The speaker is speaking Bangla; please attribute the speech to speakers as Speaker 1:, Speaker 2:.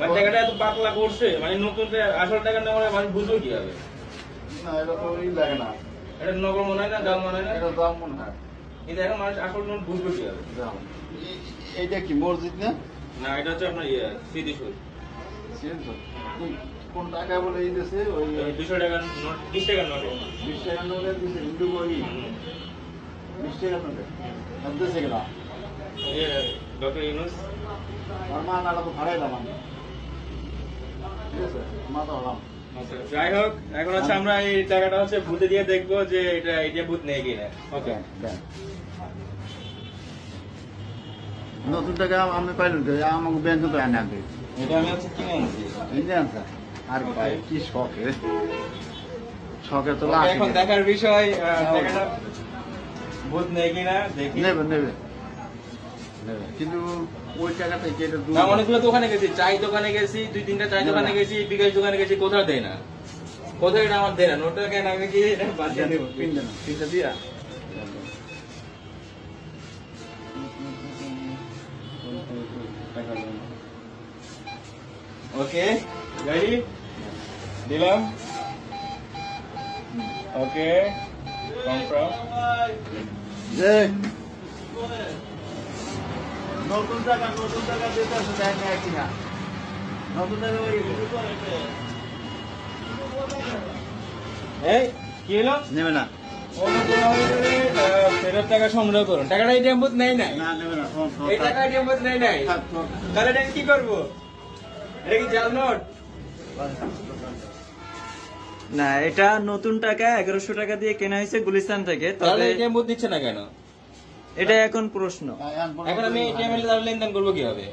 Speaker 1: মানে টাকাটা এত পাতলা করছে, মানে নতুন আসল টাকা না মানে মানুষ বুঝবে কি হবে?
Speaker 2: না এটা তো ই লাগে না,
Speaker 1: এটা নকল মনে হয় না, জাল মনে হয় না,
Speaker 2: এটা দাম মনে হয়।
Speaker 1: কিন্তু এখন মানুষ আসল নোট বুঝবে কি হবে?
Speaker 2: দাম এইটা কি মসজিদ না?
Speaker 1: না, এটা হচ্ছে আপনার স্মৃতিসৌধ।
Speaker 2: কোন টাকায় বলে এই দেশে ওই
Speaker 1: 200 টাকার নোট, 20 টাকার নোটে।
Speaker 2: 20 টাকার নোটের দিছে হিন্দু বই 20 টাকার নোটে আর দেশে গেলাম
Speaker 1: ডক্টর ইউনুস।
Speaker 2: আর মা নালা তো ভাড়াইলাম আমি, ঠিক আছে মা তো হলাম।
Speaker 1: আচ্ছা, যাই হোক, এখন হচ্ছে আমরা এই টাকাটা হচ্ছে বুথে দিয়ে দেখবো যে এটা বুথ নেই কিনা। ওকে,
Speaker 2: নতুন টাকা আমি পাইলাম তো আমাকে ব্যাংকে তো আনে আনতে
Speaker 1: এটা আমি হচ্ছে কিনে আনছি।
Speaker 2: আনছে আর ভাই কি শখে শখে তো
Speaker 1: ওকে,
Speaker 2: লাখ
Speaker 1: এখন দেখার বিষয় টাকাটা বুথ নেই কিনা দেখি।
Speaker 2: নেবে নেবে নেবে কিন্তু ওই টাকা থেকে এটা
Speaker 1: না, অনেকগুলো দোকানে গেছি, চাই দোকানে গেছি, 2-3টা চাই দোকানে গেছি, বিকাশ দোকানে গেছি, কোথাও দেয় না। কোথাও এটা আমার দেয় না, নোটটা কেন আমি কি বাদ দিয়ে দেবো?
Speaker 2: তিনটা দিয়া
Speaker 1: ওকে, রেডি, দিলাম। ওকে, কনফার্ম।
Speaker 2: যে নতুন টাকা দিতে আসে দেয় না কিনা নতুন টাকা ওই
Speaker 1: এই কি হলো?
Speaker 2: নেবে না
Speaker 1: ফেরত টাকা সংগ্রহ করুন। টাকাটা এটিএম বুথ নেই নাই,
Speaker 2: না নেবে না শোন শোন
Speaker 1: এই টাকা এটিএম বুথ নেই নাই, তাহলে এটা কি করবো? এটা কি জাল নোট?
Speaker 3: না, এটা নতুন টাকা 1100 টাকা দিয়ে কেনা হয়েছে গুলিস্তান থেকে।
Speaker 1: তাহলে
Speaker 3: তবে
Speaker 1: এটিএম বুথ দিচ্ছে না কেন?
Speaker 3: এটা এখন প্রশ্ন।
Speaker 1: এখন আমি এটিএম এর লেনদেন করবো কিভাবে?